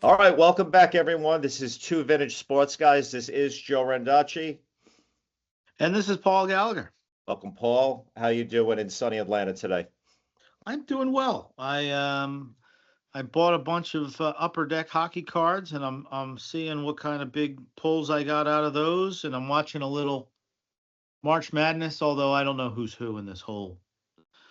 All right, welcome back, everyone. This is Two Vintage Sports Guys. This is Joe Randacci. And this is Paul Gallagher. Welcome, Paul. How you doing in sunny Atlanta today? I'm doing well. I bought a bunch of upper deck hockey cards, and I'm seeing what kind of big pulls I got out of those, and I'm watching a little March Madness. Although I don't know who's who in this whole.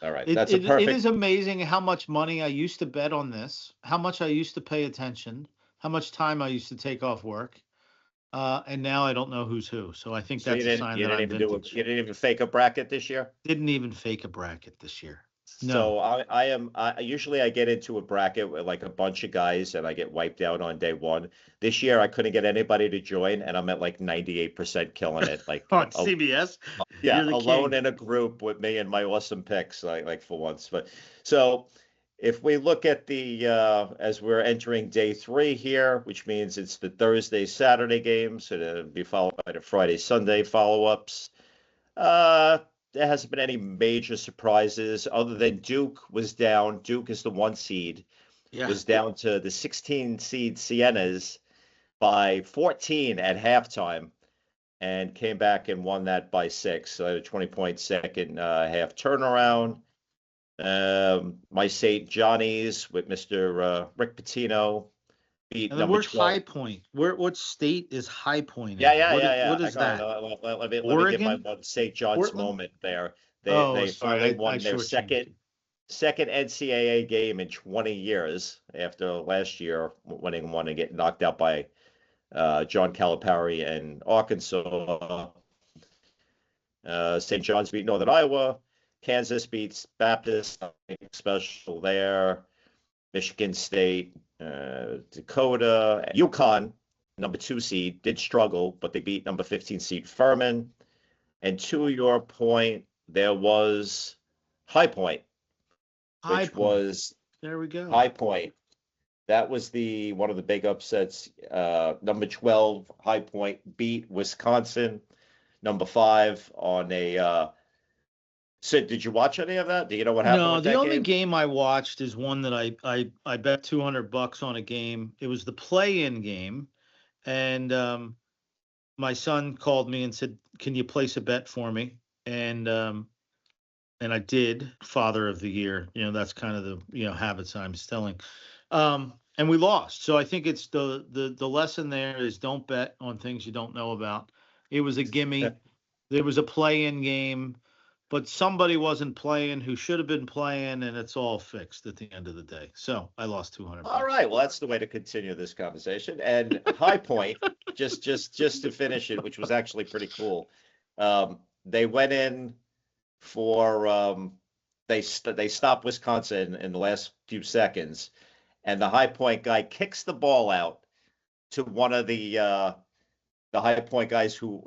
All right, It that's a it, it perfect. is amazing how much money I used to bet on this, how much I used to pay attention, how much time I used to take off work, and now I don't know who's who. So I think So you that's a didn't sign you that didn't I'm even do it. vintage. You didn't even fake a bracket this year. Didn't even fake a bracket this year. No. So I usually I get into a bracket with like a bunch of guys and I get wiped out on day one. This year I couldn't get anybody to join and I'm at like 98% killing it. Like On CBS, yeah, you're the alone king. in a group with me and my awesome picks, like for once. But so if we look at the as we're entering day three here, which means it's the Thursday, Saturday games, so it'll be followed by the Friday, Sunday follow-ups. Uh, there hasn't been any major surprises other than Duke was down. Duke is the one seed, Yeah. was down to the 16 seed Sienas by 14 at halftime and came back and won that by 6. So a 20-point second half turnaround. My St. Johnny's with Mr. Rick Pitino beat And then number where's 12. High Point? What state is High Point Yeah, in? yeah, yeah, yeah. What is that? Let me get my Oregon? one St. John's Portland? moment there. They Oh, they finally sorry. I won their shortchanged you. second NCAA game in 20 years after last year winning one and getting knocked out by John Calipari and Arkansas. St. John's beat Northern Iowa. Kansas beats Baptist, special there. Michigan State, Dakota, UConn, number 2 seed, did struggle, but they beat number 15 seed Furman. And to your point, there was High Point, High which Point. was There we go. High Point. That was the one of the big upsets. Number 12, High Point beat Wisconsin. Number 5 on a Sid, did you watch any of that? Do you know what happened No, with the that only game? game I watched is one that I bet $200 on a game. It was the play-in game, and my son called me and said, "Can you place a bet for me?" And I did. Father of the Year. That's kind of the habits I'm instilling. And we lost. So I think it's the lesson there is don't bet on things you don't know about. It was a gimme. There was a play-in game, but somebody wasn't playing who should have been playing, and it's all fixed at the end of the day. So I lost $200. All right, well, that's the way to continue this conversation. And High Point, just to finish it, which was actually pretty cool. They went in for they stopped Wisconsin in the last few seconds, and the High Point guy kicks the ball out to one of the High Point guys who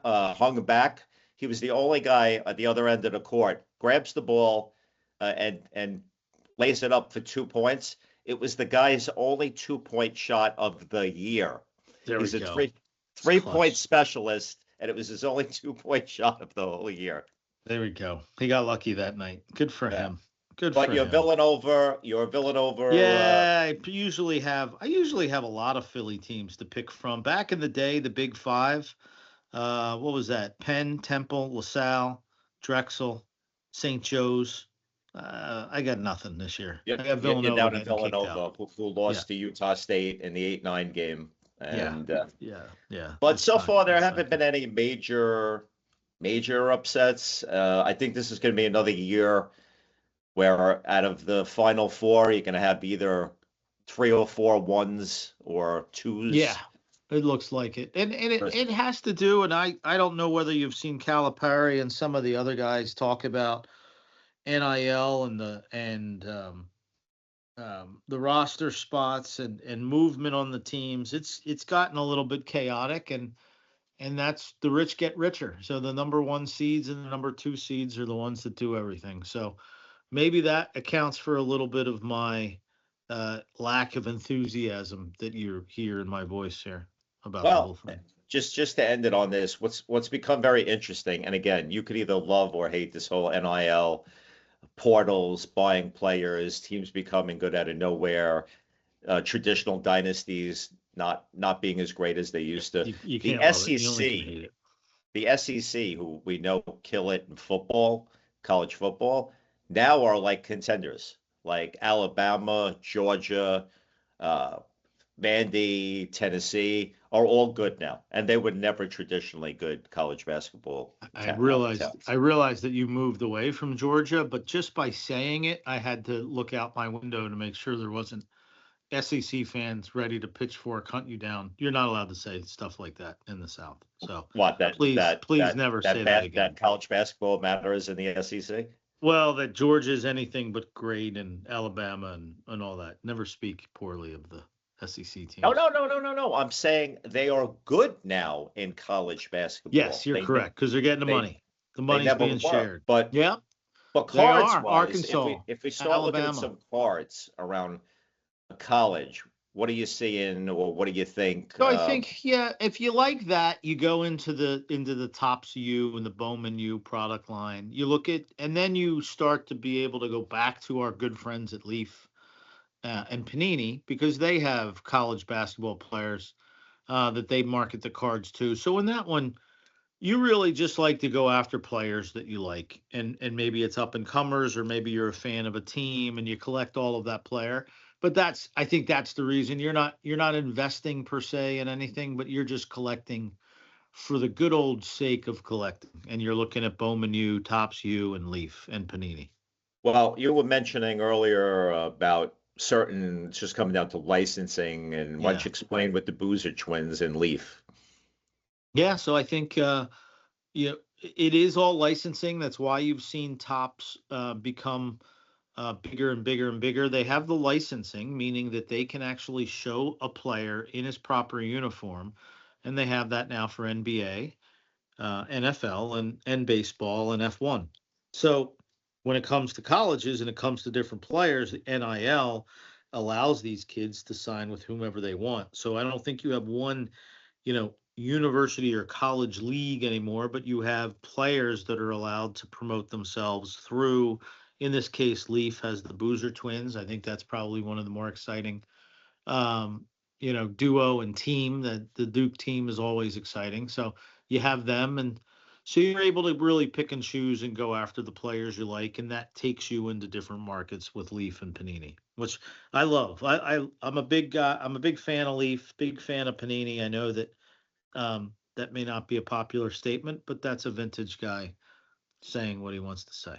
hung back. He was the only guy at the other end of the court. Grabs the ball and lays it up for 2 points. It was the guy's only 2-point shot of the year. There He's we a go. three-point specialist, and it was his only 2-point shot of the whole year. There we go. He got lucky that night. Good for Yeah. him. Good But for you're him. You're villing over. Yeah, I usually have a lot of Philly teams to pick from. Back in the day, the Big Five. What was that? Penn, Temple, LaSalle, Drexel, St. Joe's. I got nothing this year. I got You're Villanova down in getting kicked out. Villanova, who lost to Utah State in the 8-9 game. Yeah, And yeah. but That's so not- far there that's haven't not been any major upsets. I think this is going to be another year where out of the final 4, you're going to have either 3 or 4 ones or 2s. Yeah, it looks like it. And it has to do, and I don't know whether you've seen Calipari and some of the other guys talk about NIL and the roster spots and movement on the teams. It's gotten a little bit chaotic, and that's the rich get richer. So the number 1 seeds and the number 2 seeds are the ones that do everything. So maybe that accounts for a little bit of my lack of enthusiasm that you hear in my voice here about the whole Well, thing. just to end it on this, what's become very interesting, and again, you could either love or hate this whole NIL portals, buying players, teams becoming good out of nowhere. traditional dynasties not being as great as they used to. You The can't love it. You only can SEC, hate it. the SEC, who we know kill it in football, college football, now are like contenders, like Alabama, Georgia, uh, Vandy, Tennessee are all good now, and they were never traditionally good college basketball I realized that you moved away from Georgia, but just by saying it, I had to look out my window to make sure there wasn't SEC fans ready to pitchfork hunt you down. You're not allowed to say stuff like that in the South. So What please never say that again. that college basketball matters in the SEC? Well, that Georgia is anything but great, and Alabama and all that. Never speak poorly of the SEC No, teams. no, no, no, no, no. I'm saying they are good now in college basketball. Yes, you're correct, because they're getting the money. The money's never being were. shared. But Yeah, they cards are. wise, Arkansas, if we start looking at Alabama. some cards around college, what are you seeing, or what do you think? So I think, yeah, if you like that, you go into the Topps U and the Bowman U product line. You look at, and then you start to be able to go back to our good friends at Leaf and Panini, because they have college basketball players that they market the cards to. So in that one, you really just like to go after players that you like, and maybe it's up and comers, or maybe you're a fan of a team and you collect all of that player. But I think that's the reason you're not investing per se in anything, but you're just collecting for the good old sake of collecting. And you're looking at Bowman U, Topps U, and Leaf and Panini. Well, you were mentioning earlier about certain, it's just coming down to licensing, and why don't you explain with the Boozer twins and Leaf? Yeah, so I think it is all licensing. That's why you've seen Topps become bigger and bigger and bigger. They have the licensing, meaning that they can actually show a player in his proper uniform, and they have that now for NBA, NFL, and baseball and F1. So when it comes to colleges and it comes to different players, the NIL allows these kids to sign with whomever they want. So I don't think you have one, university or college league anymore, but you have players that are allowed to promote themselves through, in this case, Leaf has the Boozer twins. I think that's probably one of the more exciting, duo and team. That the Duke team is always exciting. So you have them, and so you're able to really pick and choose and go after the players you like, and that takes you into different markets with Leaf and Panini, which I love. I'm a big guy. I'm a big fan of Leaf, big fan of Panini. I know that that may not be a popular statement, but that's a vintage guy saying what he wants to say.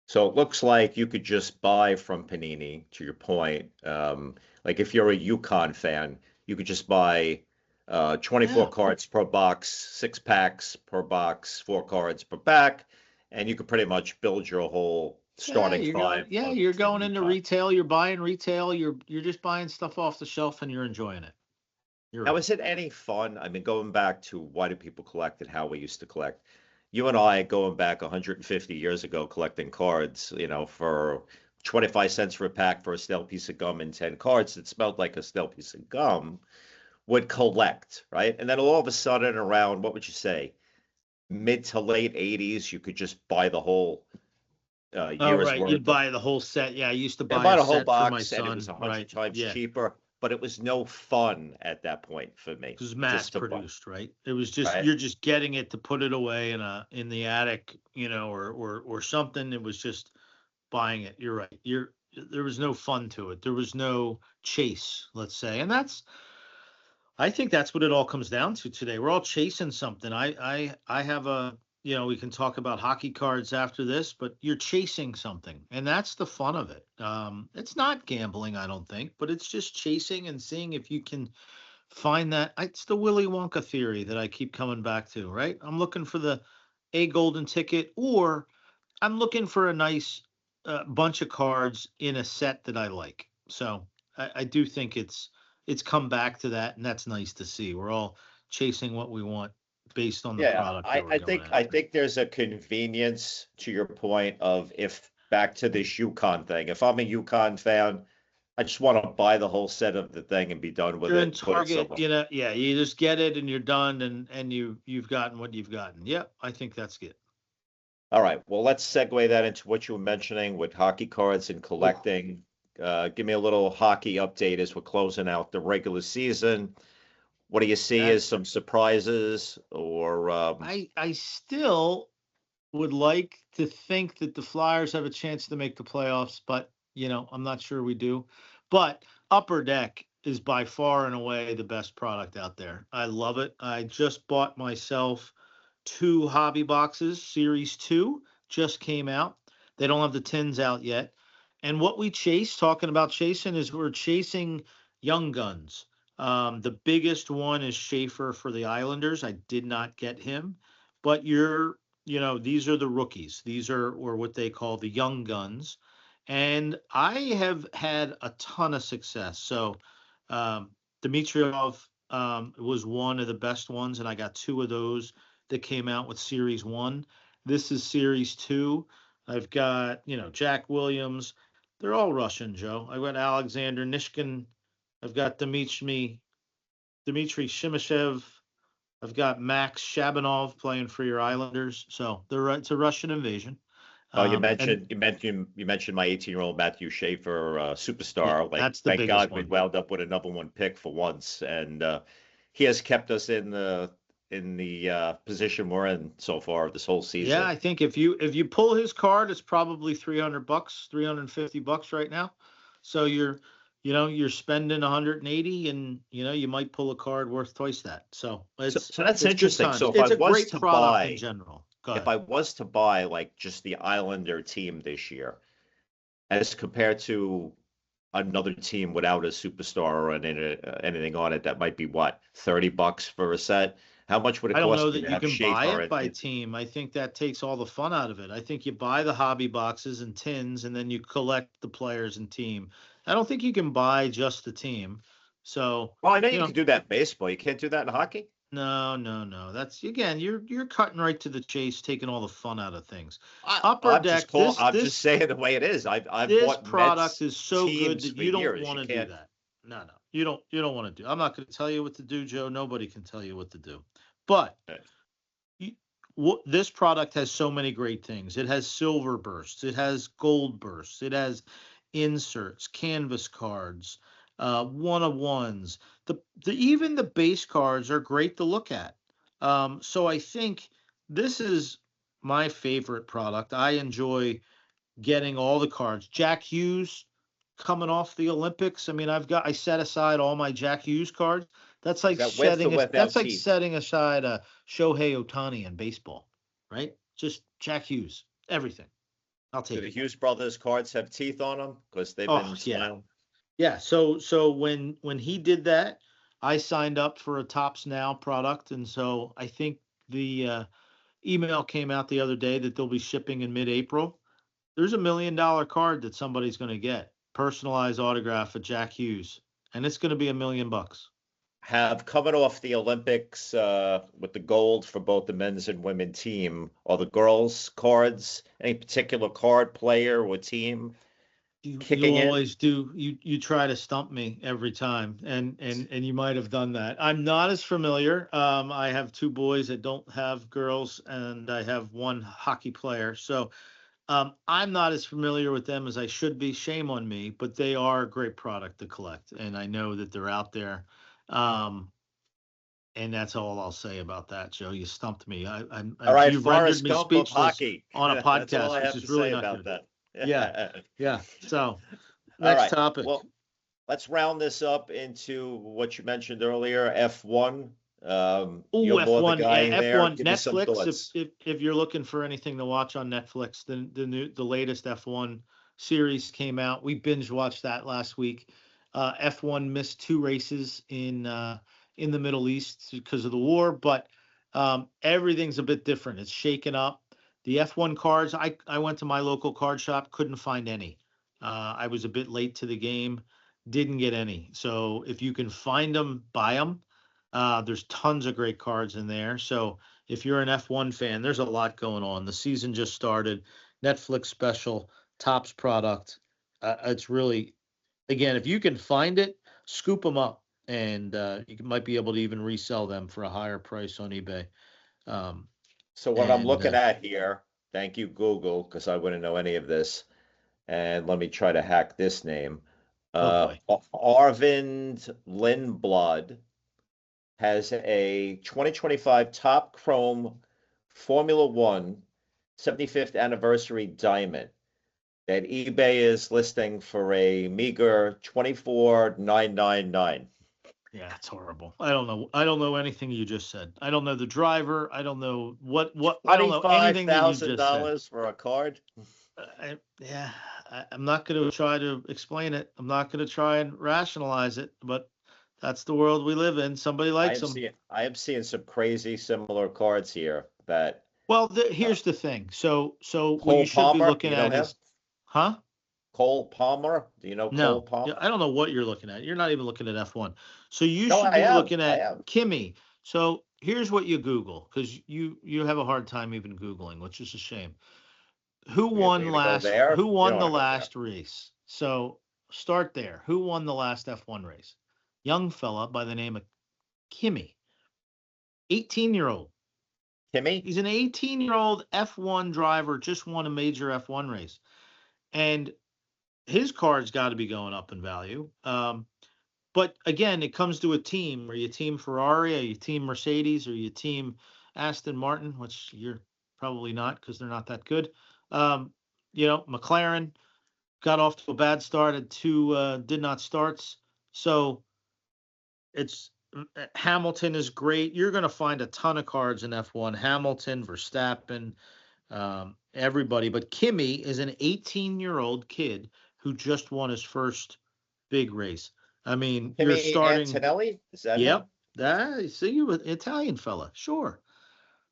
So it looks like you could just buy from Panini, to your point. Like if you're a UConn fan, you could just buy 24 cards per box, 6 packs per box, 4 cards per pack, and you could pretty much build your whole starting five. You're going into retail, you're buying retail, you're just buying stuff off the shelf, and you're enjoying it. Now, is it any fun? I mean, going back to why do people collect and how we used to collect. You and I, going back 150 years ago, collecting cards, for 25 cents for a pack for a stale piece of gum and 10 cards that smelled like a stale piece of gum, would collect, right? And then all of a sudden, around, what would you say, mid to late 80s, you could just buy the whole year's worth. You'd buy the whole set. Yeah, I used to buy the a whole set box, for my son. And it was 100 times cheaper. But it was no fun at that point for me. It was mass produced, right? It was just you're just getting it to put it away in the attic, or something. It was just buying it. You're right. There was no fun to it. There was no chase, let's say, and I think that's what it all comes down to today. We're all chasing something. I have we can talk about hockey cards after this, but you're chasing something, and that's the fun of it. It's not gambling, I don't think, but it's just chasing and seeing if you can find that. It's the Willy Wonka theory that I keep coming back to, right? I'm looking for a golden ticket, or I'm looking for a nice bunch of cards in a set that I like. So I do think it's come back to that, and that's nice to see. We're all chasing what we want based on the product. I think there's a convenience, to your point, of, if back to this UConn thing. If I'm a UConn fan, I just want to buy the whole set of the thing and be done with it. In Target, you just get it and you're done, and you've gotten what you've gotten. Yeah, I think that's good. All right. Well, let's segue that into what you were mentioning with hockey cards and collecting. Give me a little hockey update as we're closing out the regular season. What do you see That as some surprises or I still would like to think that the Flyers have a chance to make the playoffs, but I'm not sure we do. But Upper Deck is by far and away the best product out there. I love it. I just bought myself 2 hobby boxes. Series 2 just came out. They don't have the tins out yet. And what we chase, talking about chasing, is we're chasing young guns. The biggest one is Schaefer for the Islanders. I did not get him, but these are the rookies. These are, or what they call the young guns. And I have had a ton of success. So, Dimitrov was one of the best ones, and I got 2 of those that came out with Series 1. This is Series 2. I've got, Jack Williams. They're all Russian, Joe. I've got Alexander Nishkin. I've got Dmitry Shimashev. I've got Max Shabanov playing for your Islanders. So it's a Russian invasion. Oh, you And mentioned my 18-year-old Matthew Schaefer, yeah, superstar. Like, that's the thank biggest God we one. wound up with a number 1 pick for once, and he has kept us in the position we're in so far this whole season. Yeah, I think if you pull his card, it's probably $300, $350 right now. So you're spending 180, and you might pull a card worth twice that. So So that's it's good interesting. times. So if It's I a was great to product in buy, general. Go if ahead. I was to buy like just the Islander team this year, as compared to another team without a superstar or anything on it, that might be what, $30 for a set? How much would it I don't cost know me that to you have can buy Schaefer? it by team. I think that takes all the fun out of it. I think you buy the hobby boxes and tins, and then you collect the players and team. I don't think you can buy just the team. So, Well, I know you you know, can do that in baseball. You can't do that in hockey. no, no, no. That's again, you're cutting right to the chase, taking all the fun out of things. I, Upper I'm just Deck, call. this I'm just this saying the way it is. I've this bought product Mets is so good teams that for you don't years. want You to do can't. that. No, no. You don't want to do. I'm not going to tell you what to do, Joe. Nobody can tell you what to do. But you, this product has so many great things. It has silver bursts, it has gold bursts, it has inserts, canvas cards, one of ones. The even the base cards are great to look at. So I think this is my favorite product. I enjoy getting all the cards. Jack Hughes coming off the Olympics. I mean, I set aside all my Jack Hughes cards. That's Is like that with or that's without like teeth? setting aside a Shohei Ohtani in baseball, right? Just Jack Hughes, everything. I'll Do take the it. Hughes brothers cards have teeth on them? Because they've Oh been yeah, smiling. yeah. So when he did that, I signed up for a Tops Now product, and so I think the email came out the other day that they'll be shipping in mid-April. There's $1 million card that somebody's going to get, personalized autograph of Jack Hughes, and it's going to be $1 million. Have coming off the Olympics with the gold for both the men's and women team. Are the girls' cards any particular card player or team You kicking in? always do. You try to stump me every time, and you might have done that. I'm not as familiar. I have 2 boys that don't have girls, and I have 1 hockey player. So I'm not as familiar with them as I should be. Shame on me, but they are a great product to collect, and I know that they're out there. Um, and that's all I'll say about that, Joe. You stumped me. All right, You've rendered Forrest me Gump of speechless hockey. on a That's all podcast, I which have to is really say not about good. that. Yeah, yeah. So All next right. topic. Well, let's round this up into what you mentioned earlier, F1. Oh, You're more the F1, yeah, guy there. F1 Give me some Netflix. If thoughts. if if you're looking for anything to watch on Netflix, the latest F1 series came out. We binge watched that last week. F1 missed 2 races in the Middle East because of the war, but everything's a bit different. It's shaken up. The F1 cards, I went to my local card shop, couldn't find any. I was a bit late to the game, didn't get any. So if you can find them, buy them. There's tons of great cards in there. So if you're an F1 fan, there's a lot going on. The season just started. Netflix special, tops product. It's really, again, if you can find it, scoop them up, and might be able to even resell them for a higher price on eBay. Um, So what I'm and looking at here, thank you, Google, because I wouldn't know any of this. and let me try to hack this name. Oh boy. Arvind Lindblad has a 2025 Top Chrome Formula One 75th anniversary diamond that eBay is listing for a meager 24,999. Yeah, it's horrible. I don't know. I don't know anything you just said. I don't know the driver. I don't know what I don't know anything that you just said. $25,000 for a card. I'm not going to try to explain it. I'm not going to try and rationalize it, but that's the world we live in. Somebody likes them. I am seeing some crazy similar cards here that. Well, here's the thing. So what Cole you should Palmer, be looking you know at him? is, huh? Cole Palmer. Do you know Cole No, Palmer? I don't know what you're looking at. You're not even looking at F1. So you No, should I be am. looking I at am. Kimmy. So here's what you Google, because you have a hard time even Googling, which is a shame. Who We're won gonna go there? who You won don't the wanna go there. last race? So start there. Who won the last F1 race? Young fella by the name of Kimmy. 18-year-old. Kimmy? He's an 18-year-old F1 driver, just won a major F1 race. And his card's got to be going up in value. But again, it comes to a team. Are you team Ferrari? Are you team Mercedes? Or you team Aston Martin, which you're probably not because they're not that good. McLaren got off to a bad start at two did not starts. So it's Hamilton is great. You're going to find a ton of cards in F1. Hamilton, Verstappen, everybody. But Kimmy is an 18-year-old kid who just won his first big race. I mean, you're Kimmy starting. Antonelli? Is that him? Yep. See, you an Italian fella. Sure.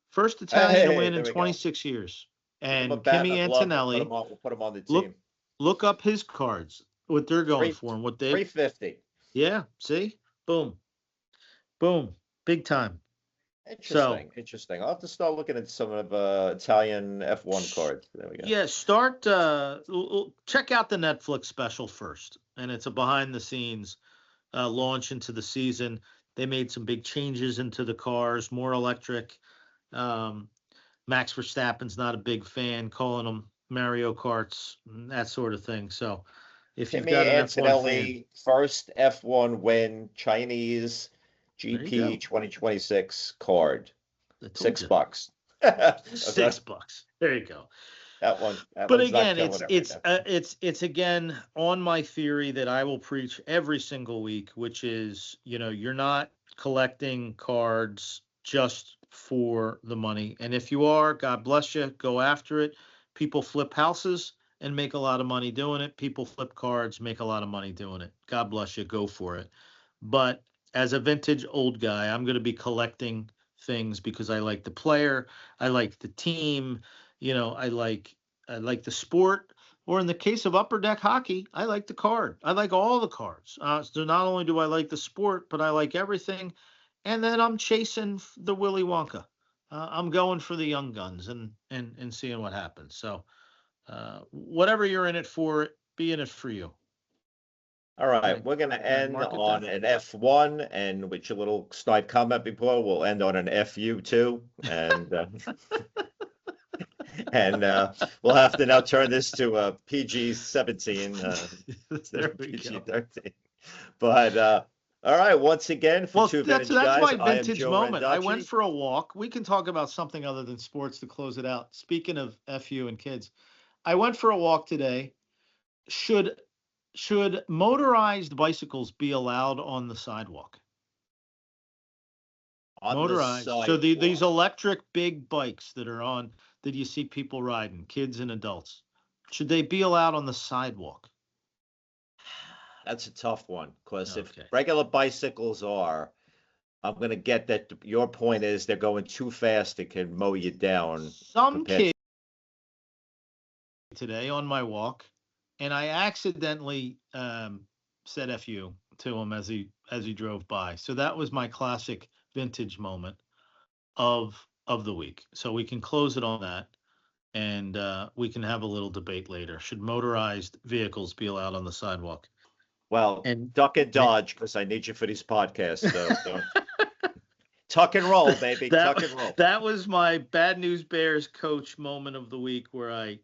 First Italian to Hey, win in there we go. 26 years. Give him a And bat and Kimmy a glove. Antonelli, We'll put him on the look team. look up his cards, what they're going for and what they 350. Yeah, see? Boom. Boom. Big time. Interesting. I'll have to start looking at some of Italian F1 cards. There we go. Yeah, check out the Netflix special first. And it's a behind the scenes launch into the season. They made some big changes into the cars, more electric. Max Verstappen's not a big fan, calling them Mario Karts, that sort of thing. So if you've got an Antonelli, F1 fan, first F1 win, Chinese GP 2026 card. $6. Okay. $6. There you go. That one. But again, it's again on my theory that I will preach every single week, which is, you're not collecting cards just for the money. And if you are, God bless you, go after it. People flip houses and make a lot of money doing it. People flip cards, make a lot of money doing it. God bless you, go for it. But as a vintage old guy, I'm going to be collecting things because I like the player, I like the team, I like the sport, or in the case of Upper Deck Hockey, I like the card. I like all the cards. So not only do I like the sport, but I like everything. And then I'm chasing the Willy Wonka. I'm going for the young guns and seeing what happens. So whatever you're in it for, be in it for you. All right, we're going to end on an F1, and with your little snide comment before, we'll end on an FU too, and we'll have to now turn this to a PG-17, there we PG-13. But all right, once again, for two vintage guys, that's my vintage moment. Randacci. I went for a walk. We can talk about something other than sports to close it out. Speaking of FU and kids, I went for a walk today. Should motorized bicycles be allowed on the sidewalk? Motorized. So these electric big bikes that you see people riding, kids and adults, should they be allowed on the sidewalk? That's a tough one, because if regular bicycles are, I'm going to get that your point is they're going too fast, it can mow you down. Some kid today on my walk, and I accidentally said "F you" to him as he drove by. So that was my classic vintage moment of the week. So we can close it on that, and we can have a little debate later. Should motorized vehicles be allowed on the sidewalk? Well, duck and dodge, because I need you for these podcasts. So. Tuck and roll, baby. Tuck and roll. That was my Bad News Bears coach moment of the week, where I,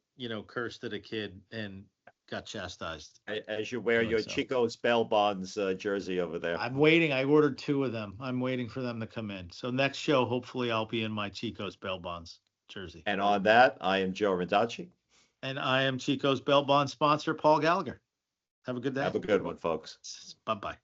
cursed at a kid and got chastised. As you wear Doing your so. Chico's Bell Bonds jersey over there. I'm waiting. I ordered 2 of them. I'm waiting for them to come in. So next show, hopefully, I'll be in my Chico's Bell Bonds jersey. And on that, I am Joe Randacci. And I am Chico's Bell Bond sponsor, Paul Gallagher. Have a good day. Have a good one, folks. Bye-bye.